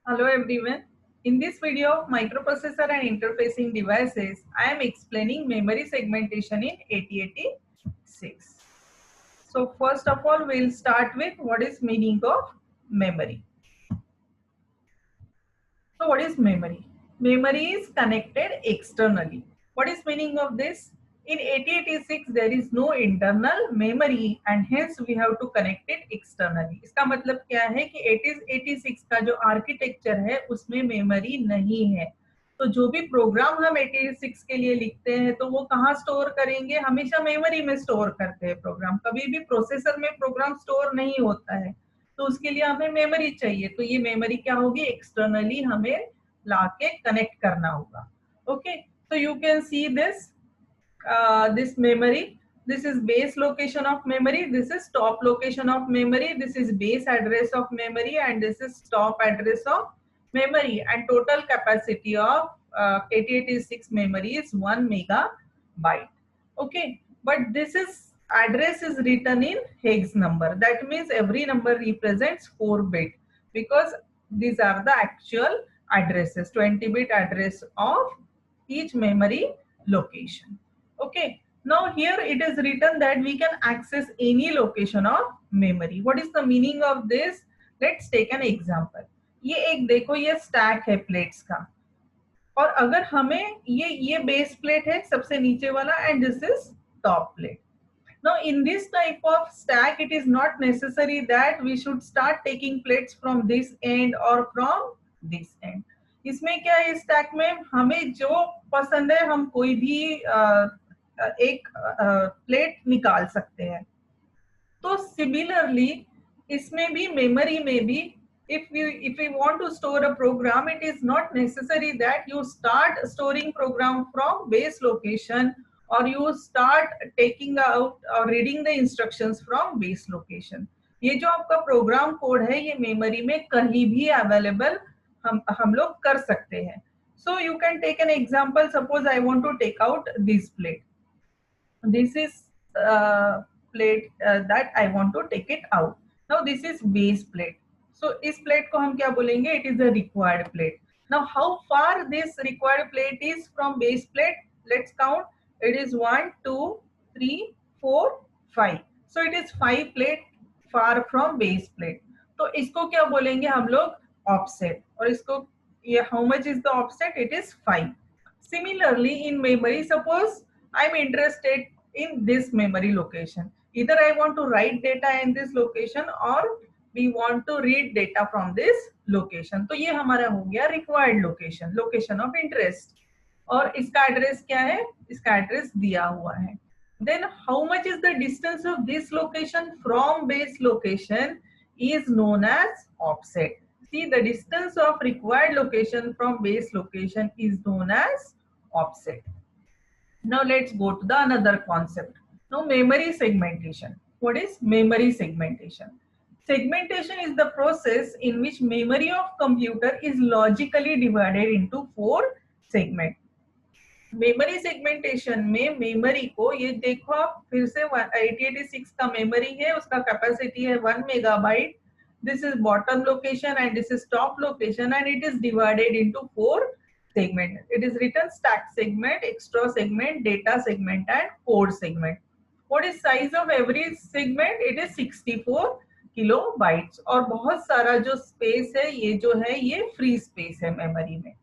Hello everyone. In this video of microprocessor and interfacing devices, I am explaining memory segmentation in 8086. So first of all, we'll start with what is meaning of memory. So what is memory? Memory is connected externally. What is meaning of this? In 8086 there is no internal memory and hence we have to connect it externally. इसका मतलब क्या है कि 8086 का जो architecture है उसमें memory नहीं है. तो जो भी प्रोग्राम हम 8086 के लिए लिखते हैं तो वो कहाँ स्टोर करेंगे? हमेशा मेमोरी में स्टोर करते हैं प्रोग्राम. कभी भी प्रोसेसर में प्रोग्राम स्टोर नहीं होता है. तो उसके लिए हमें मेमोरी चाहिए. तो ये मेमोरी क्या होगी? एक्सटर्नली हमें लाके कनेक्ट करना होगा. Okay, so you can see this memory. This is base location of memory, this is top location of memory, this is base address of memory, and this is top address of memory, and total capacity of 8086 memory is 1 megabyte. Okay, but this is address is written in hex number. That means every number represents 4 bit because these are the actual addresses, 20-bit address of each memory location. Okay, now here it is written that we can access any location of memory. What is the meaning of this? Let's take an example. ये एक देखो, ये stack है plates का, और अगर हमें ये बेस प्लेट है सबसे नीचे वाला and this is top plate. Now in this type of stack it is not necessary that we should start taking plates from this end or from this end. इसमें क्या है, स्टैक में हमें जो पसंद है हम कोई भी एक प्लेट निकाल सकते हैं. तो सिमिलरली इसमें भी मेमोरी में भी if we want to store a program, it is not necessary that you start storing program from base location or you start taking out or reading the instructions from base location. ये जो आपका program code है ये memory में कहीं भी available हम लोग कर सकते हैं. So you can take an example. Suppose I want to take out this plate. This is plate that I want to take it out. Now this is base plate. So इस plate को हम क्या बोलेंगे? It is a required plate. Now how far this required plate is from base plate? Let's count. It is 1, 2, 3, 4, 5. So it is 5 plate far from base plate. तो इसको क्या बोलेंगे हम लोग? Offset. और इसको ये how much is the offset? It is 5. Similarly in memory, suppose I'm interested in this memory location. Either I want to write data in this location or we want to read data from this location. तो ये हमारा हो गया required location, location of interest. और इसका address क्या है? इसका एड्रेस दिया हुआ है. Then how much is the distance of this location from base location is known as offset. See, the distance of required location from base location is known as offset. Now let's go to the another concept. Now memory segmentation. What is memory segmentation? Segmentation is the process in which memory of computer is logically divided into 4 segments. Memory segmentation में memory को ये देखो आप फिर से 8086 का memory है, उसका कैपेसिटी है 1 megabyte. This is bottom location and this is top location and it is divided into 4 segment. It is written stack segment, extra segment, data segment and code segment. What is size of every segment? It is 64 kilobytes. और बहुत सारा जो space है ये जो है ये free space है मेमोरी में.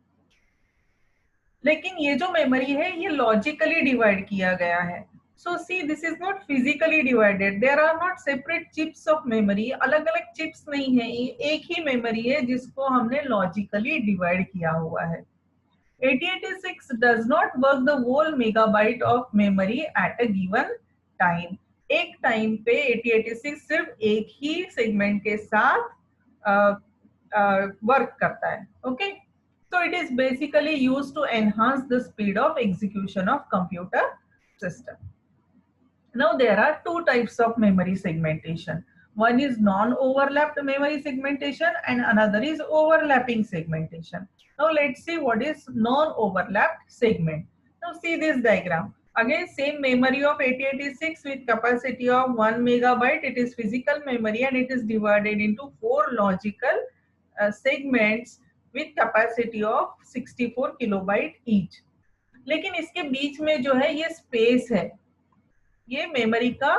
लेकिन ये जो मेमोरी है ये लॉजिकली डिवाइड किया गया है. So see, this is not physically divided. There are not separate chips of memory. अलग अलग चिप्स नहीं है, ये एक ही मेमोरी है जिसको हमने लॉजिकली डिवाइड किया हुआ है. 8086 does not work the whole megabyte of memory at a given time. एक टाइम पे 8086 सिर्फ एक ही सेगमेंट के साथ वर्क करता है. Okay, so it is basically used to enhance the speed of execution of computer system. Now there are 2 types of memory segmentation. One is non-overlapped memory segmentation and another is overlapping segmentation. Now let's see what is non-overlapped segment. Now see this diagram. Again same memory of 8086 with capacity of 1 megabyte. It is physical memory and it is divided into 4 logical segments with capacity of 64 kilobyte each. लेकिन इसके बीच में जो है ये space है, ये memory का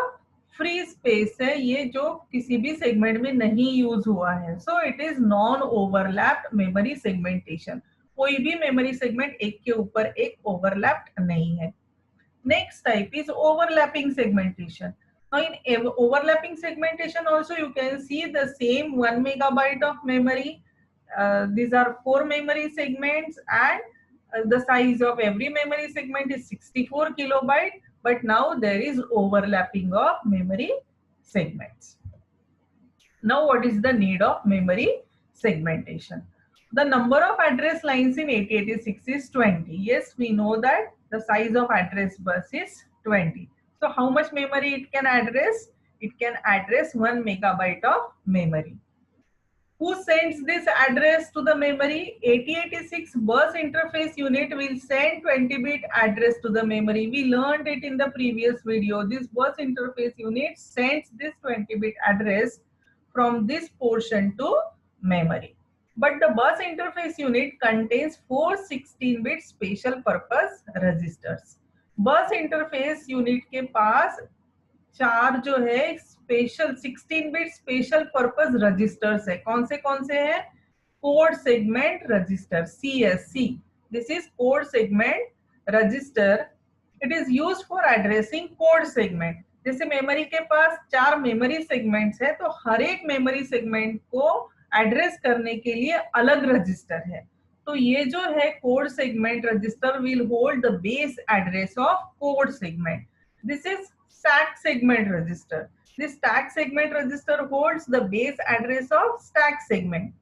free space है, ये जो किसी भी सेगमेंट में नहीं यूज हुआ है। So it is non overlapped memory segmentation. कोई भी मेमोरी सेगमेंट एक के ऊपर एक ओवरलैप्ड नहीं है। Next type is overlapping segmentation. Now in overlapping segmentation also you can see the same 1 megabyte of memory. These are 4 memory segments and the size of every memory segment is 64 kilobyte, but now there is overlapping of memory segments. Now what is the need of memory segmentation? The number of address lines in 8086 is 20. Yes, we know that the size of address bus is 20. So how much memory it can address? It can address 1 megabyte of memory. Who sends this address to the memory? 8086 bus interface unit will send 20-bit address to the memory. We learned it in the previous video. This bus interface unit sends this 20-bit address from this portion to memory. But the bus interface unit contains 4 16-bit special purpose registers. Bus interface unit के पास 4 जो है special 16-bit special purpose registers है। कौन से हैं? Code segment register, CSC. This is code segment register. It is used for addressing code segment. जैसे memory के पास 4 memory segments है, तो हर एक मेमोरी सेगमेंट को एड्रेस करने के लिए अलग रजिस्टर है। तो ये जो है code segment register will hold the base address of code segment. This is stack segment register. This stack segment register holds the base address of stack segment.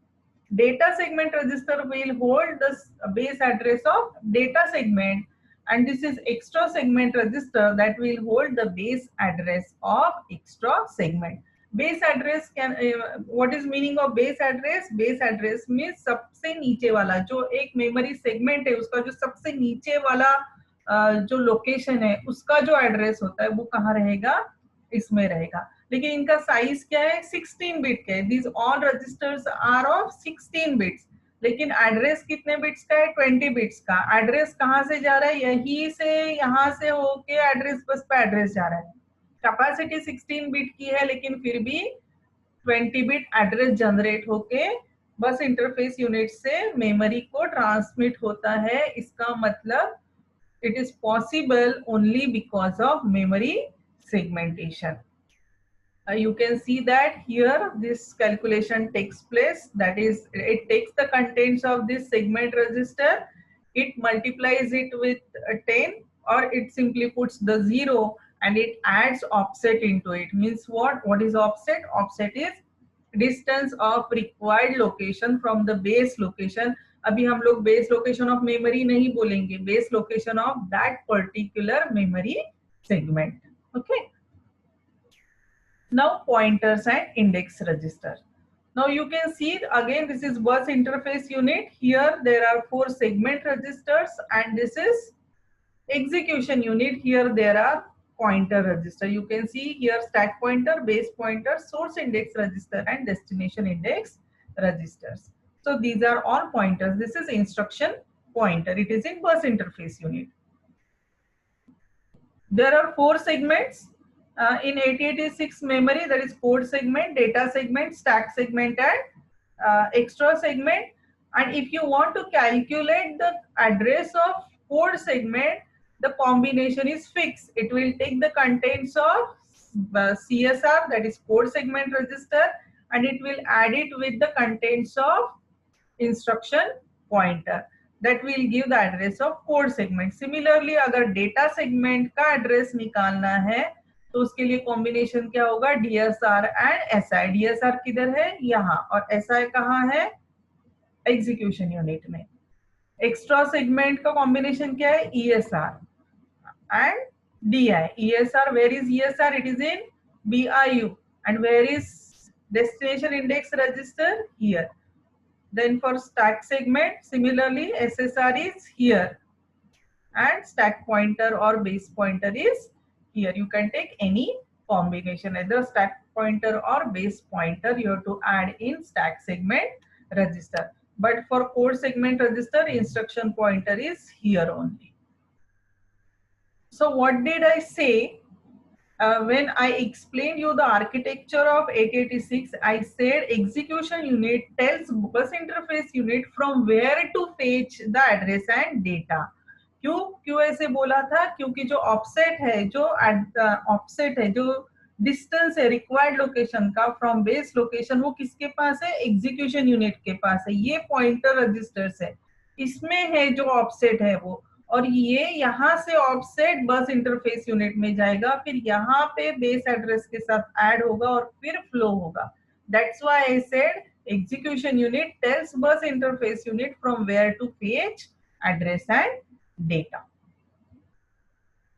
Data segment register will hold the base address of data segment, and this is extra segment register that will hold the base address of extra segment. Base address can what is meaning of base address? Base address means सबसे नीचे वाला, जो एक memory segment है उसका जो सबसे नीचे वाला जो लोकेशन है उसका जो एड्रेस होता है वो कहाँ रहेगा? इसमें रहेगा। लेकिन इनका साइज क्या है? 16 बिट का है। These all registers are of 16 bits. लेकिन एड्रेस कितने बिट्स का है? 20 बिट्स का। एड्रेस कहाँ से जा रहा है? यही से यहाँ से होके एड्रेस बस पे एड्रेस जा रहा है। कैपेसिटी 16 बिट की है, लेकिन फिर भी 20 बिट एड्रेस जनरेट होके बस इंटरफेस यूनिट से मेमोरी को ट्रांसमिट होता है। इसका मतलब it is possible only because of memory segmentation. You can see that here this calculation takes place. That is, it takes the contents of this segment register, it multiplies it with 10, or it simply puts the 0 and it adds offset into it. Means what is offset? Offset is distance of required location from the base location. अभी हम लोग base location of memory नहीं बोलेंगे, base location of that particular memory segment. Okay, now pointers and index register. Now you can see again, this is bus interface unit. Here there are 4 segment registers, and this is execution unit. Here there are pointer register. You can see here stack pointer, base pointer, source index register, and destination index registers. So these are all pointers. This is instruction pointer. It is in bus interface unit. There are 4 segments in 8086 memory. That is code segment, data segment, stack segment, and extra segment. And if you want to calculate the address of code segment, the combination is fixed. It will take the contents of CSR, that is code segment register, and it will add it with the contents of instruction pointer. That will give the address of code segment. Similarly, अगर data segment का address निकालना है तो उसके लिए combination क्या होगा? DSR and SI. DSR किधर है? यहाँ, और SI कहाँ है? Execution unit में. Extra segment का combination क्या है? ESR and DI. ESR, where is ESR? It is in BIU. And where is destination index register? Here. Then for stack segment, similarly SSR is here, and stack pointer or base pointer is here. You can take any combination, either stack pointer or base pointer. You have to add in stack segment register. but for code segment register, instruction pointer is here only. So what did I say? When I explained you the architecture of 8086, I said execution unit tells bus interface unit from where to fetch the address and data. क्यों क्यों ऐसे बोला था? क्योंकि जो offset है, जो offset है, जो डिस्टेंस है रिक्वायर्ड लोकेशन का फ्रॉम बेस लोकेशन, वो किसके पास है? एग्जीक्यूशन यूनिट के पास है. ये पॉइंटर रजिस्टर्स है, इसमें है जो ऑफसेट है वो, और ये यहाँ से ऑफसेट बस इंटरफेस यूनिट में जाएगा, फिर यहाँ पे बेस एड्रेस के साथ ऐड होगा और फिर फ्लो होगा. That's why I said execution unit tells bus interface unit from where to fetch address and data.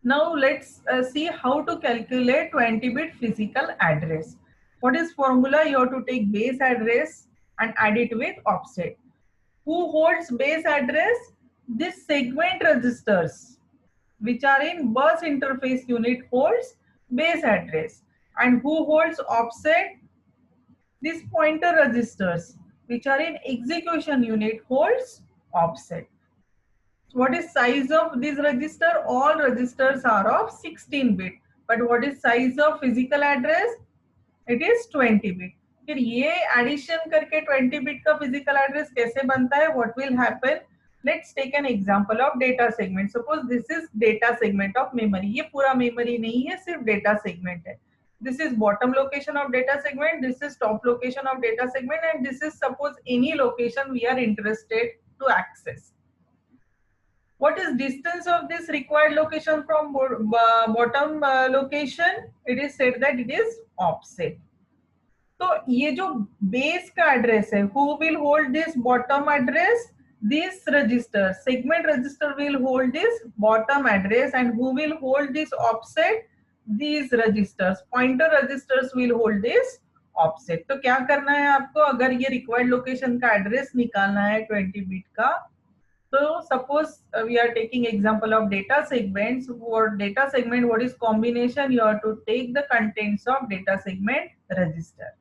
Now let's see how to calculate 20-bit physical address. What is formula? You have to take base address and add it with offset. Who holds base address? This segment registers which are in bus interface unit holds base address. And who holds offset? These pointer registers which are in execution unit holds offset. What is size of this register? All registers are of 16-bit. But what is size of physical address? It is 20-bit. फिर ये addition करके 20-bit का physical address कैसे बनता है? What will happen? Let's take an example of data segment. Suppose this is data segment of memory. ये पूरा memory नहीं है, सिर्फ data segment है. This is bottom location of data segment. This is top location of data segment, and this is suppose any location we are interested to access. What is distance of this required location from bottom location? It is said that it is offset. तो ये जो base का address है, who will hold this bottom address? This register, segment register will hold this bottom address, and who will hold this offset? These registers, pointer registers will hold this offset. तो क्या करना है आपको? अगर ये required location का address निकालना है 20-bit का, so suppose we are taking example of data segments. For data segment, what is combination? You have to take the contents of data segment register,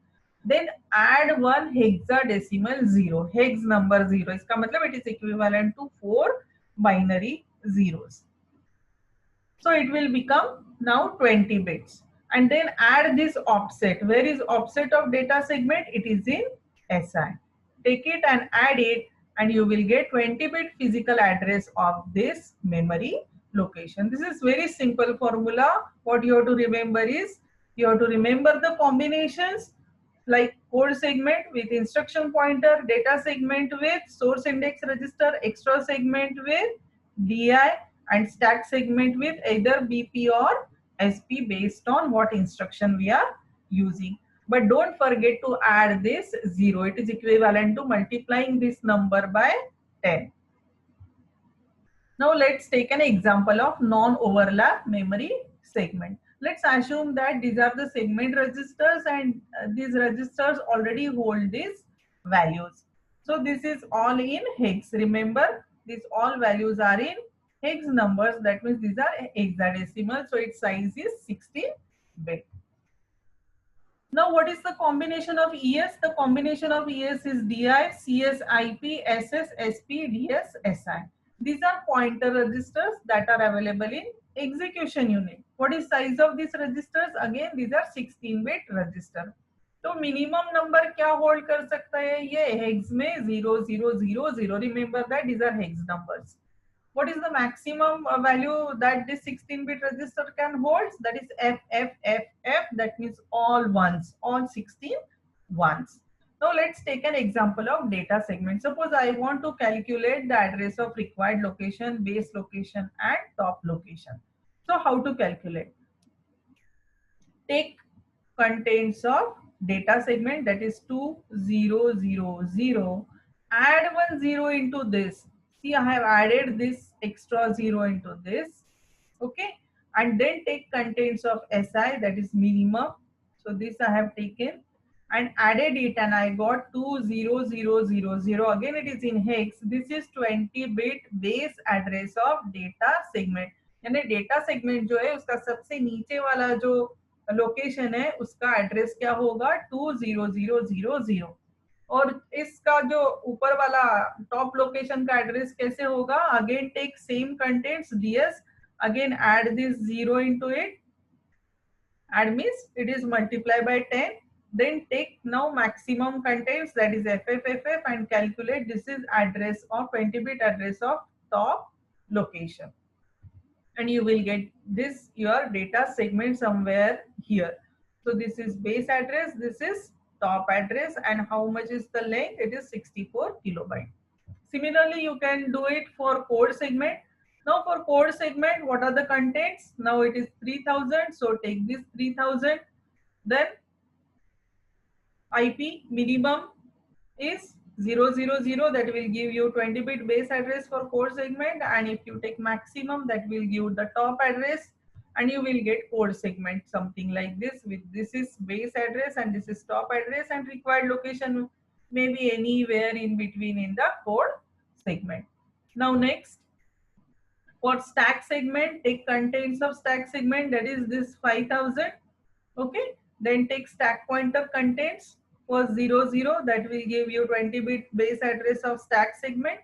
then add one hexadecimal 0, hex number 0. इसका मतलब it is equivalent to 4 binary zeros. So it will become now 20 bits. And then add this offset. Where is offset of data segment? It is in SI. Take it and add it, and you will get 20-bit physical address of this memory location. This is very simple formula. What you have to remember is, you have to remember the combinations like code segment with instruction pointer, data segment with source index register, extra segment with DI, and stack segment with either BP or SP based on what instruction we are using. But don't forget to add this 0. It is equivalent to multiplying this number by 10. Now let's take an example of non-overlap memory segment. Let's assume that these are the segment registers, and these registers already hold these values. So this is all in hex. Remember, these all values are in hex numbers. That means these are hexadecimal. So its size is 16-bit. Now, what is the combination of ES? The combination of ES is DI, CS, IP, SS, SP, DS, SI. These are pointer registers that are available in execution unit. What is size of these registers? Again, these are 16-bit register. तो minimum number क्या hold कर सकता है? ये hex में 0000. Remember that these are hex numbers. What is the maximum value that this 16-bit register can hold? That is FFFF. That means all ones, all 16 ones. Now let's take an example of data segment. Suppose I want to calculate the address of required location, base location, and top location. So how to calculate? Take contents of data segment, that is 2000. Add one 0 into this. See, I have added this extra 0 into this. Okay. And then take contents of SI, that is minimum. So this I have taken and added it, and I got 20000. Again, it is in hex. This is 20-bit base address of data segment. यानी data segment जो है उसका सबसे नीचे वाला जो location है उसका एड्रेस क्या होगा? 20000. और इसका जो ऊपर वाला टॉप लोकेशन का एड्रेस कैसे होगा? Again take same contents ds, again add this 0 into it, add means it is multiply by 10, then take now maximum contents, that is FFFF, and calculate this is address of 20-bit address of top location, and you will get this your data segment somewhere here. So this is base address, this is top address, and how much is the length? It is 64 kilobyte. Similarly, you can do it for code segment. Now for code segment, what are the contents? Now it is 3000, so take this 3000, then IP minimum is 000, that will give you 20-bit base address for code segment, and if you take maximum, that will give the top address, and you will get code segment something like this, with this is base address and this is top address, and required location may be anywhere in between in the code segment. Now next, for stack segment, take contents of stack segment, that is this 5000. Okay, then take stack pointer contents for 00, that will give you 20-bit base address of stack segment,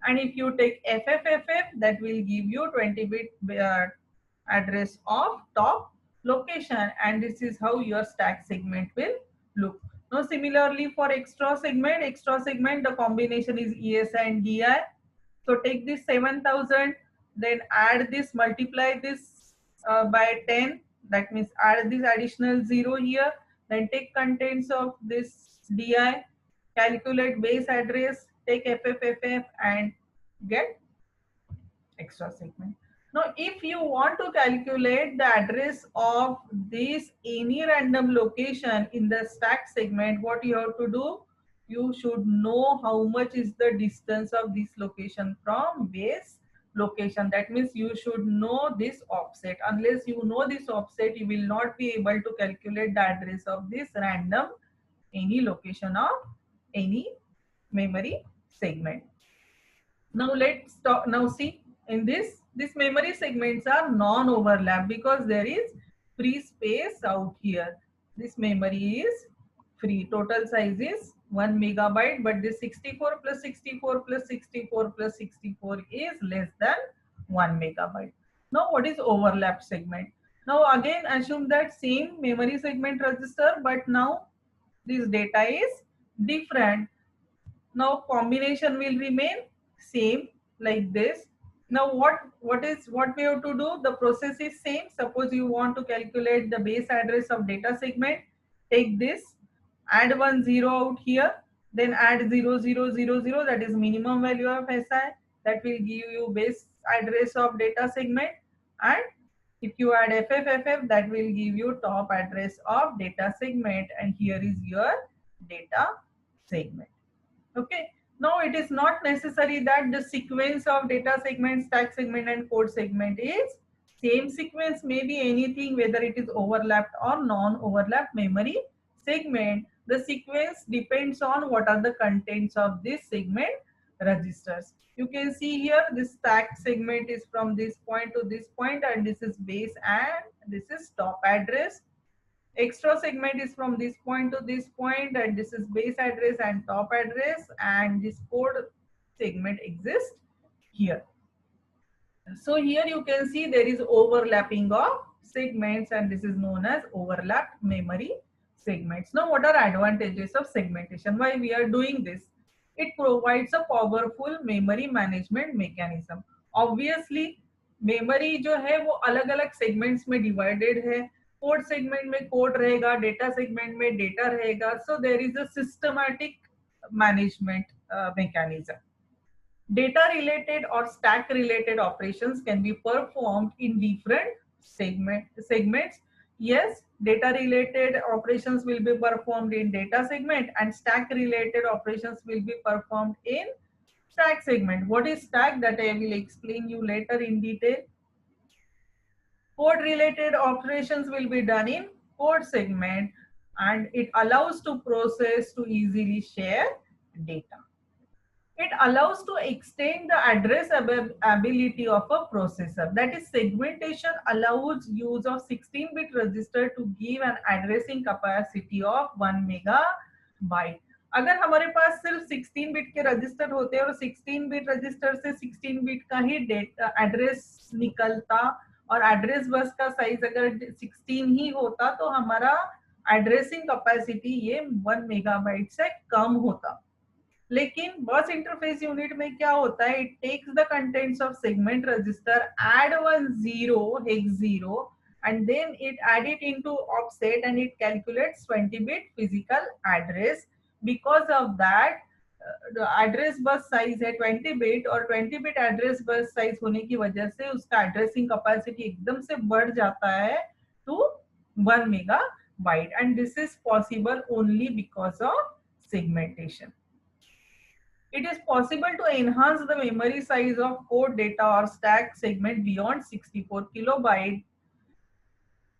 and if you take FFFF, that will give you 20-bit address of top location, and this is how your stack segment will look. Now similarly for extra segment the combination is ES and DI. So take this 7000, then add this, multiply this by 10, that means add this additional 0 here, then take contents of this DI, calculate base address, take FFFF, and get extra segment. Now, if you want to calculate the address of this any random location in the stack segment, what you have to do? You should know how much is the distance of this location from base location. That means you should know this offset. Unless you know this offset, you will not be able to calculate the address of this random any location of any memory segment. Now let's talk. Now see, in this memory segments are non-overlap because there is free space out here. This memory is free. Total size is 1 megabyte, but this 64 plus 64 plus 64 plus 64 is less than 1 megabyte. Now what is overlap segment? Now again assume that same memory segment register, but now this data is different. Now combination will remain same like this. Now what we have to do? The process is same. Suppose you want to calculate the base address of data segment, take this, add 10 out here, then add 0000, that is minimum value of SI, that will give you base address of data segment, and if you add FFFF, that will give you top address of data segment, and here is your data segment. Okay, now it is not necessary that the sequence of data segment, stack segment, and code segment is same sequence. Maybe anything, whether it is overlapped or non-overlapped memory segment. The sequence depends on what are the contents of this segment registers. You can see here this stack segment is from this point to this point, and this is base and this is top address. Extra segment is from this point to this point, and this is base address and top address, and this code segment exists here. So here you can see there is overlapping of segments, and this is known as overlapped memory segments. Now what are advantages of segmentation? Why we are doing this? It provides a powerful memory management mechanism. Obviously memory जो है वो अलग अलग segments में divided है. Code segment में code रहेगा, data segment में डेटा रहेगा. So there is a systematic management mechanism. Data related or stack related operations can be performed in different segments. Yes, data related operations will be performed in data segment, and stack related operations will be performed in stack segment. What is stack? That I will explain you later in detail. Code related operations will be done in code segment, and it allows to process to easily share data. It allows to extend the address ability of a processor. That is, segmentation allows use of 16-bit register to give an addressing capacity of 1 megabyte. अगर हमारे पास सिर्फ 16 bit के register होते और 16 bit register से 16 bit का ही data address निकलता और एड्रेस बस का साइज अगर 16 ही होता तो हमारा एड्रेसिंग कैपेसिटी ये 1 मेगाबाइट से कम होता। लेकिन बस इंटरफेस यूनिट में क्या होता है, it takes the contents of segment register, add one zero hex zero and then it add it into offset and it calculates 20 bit physical address. Because of that the address bus size है 20 bit और 20 bit address bus size होने की वजह से उसका addressing capacity एकदम से बढ़ जाता है to 1 megabyte and this is possible only because of segmentation. It is possible to enhance the memory size of code data or stack segment beyond 64 kilobyte.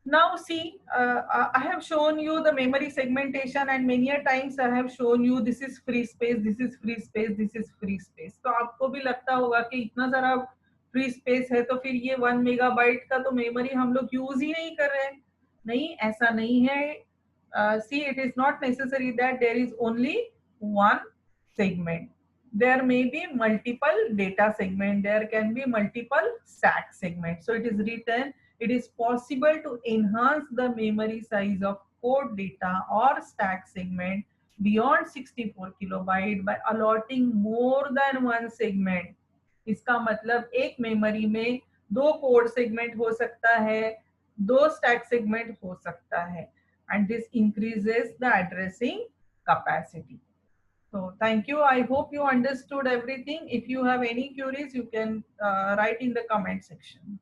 Now see, I have shown you the memory segmentation and many a times I have shown you this is free space, this is free space, this is free space. तो आपको भी लगता होगा कि इतना सारा free space है तो फिर ये 1 मेगाबाइट का तो मेमोरी हम लोग यूज ही नहीं कर रहे हैं। नहीं, ऐसा नहीं है। See, it is not necessary that there is only one segment. There may be multiple data segment, there can be multiple stack segments. So it is written, it is possible to enhance the memory size of code data or stack segment beyond 64 kilobyte by allotting more than one segment. इसका मतलब एक memory में दो code segment हो सकता है, दो stack segment हो सकता है, and this increases the addressing capacity. So thank you. I hope you understood everything. If you have any queries, you can write in the comment section.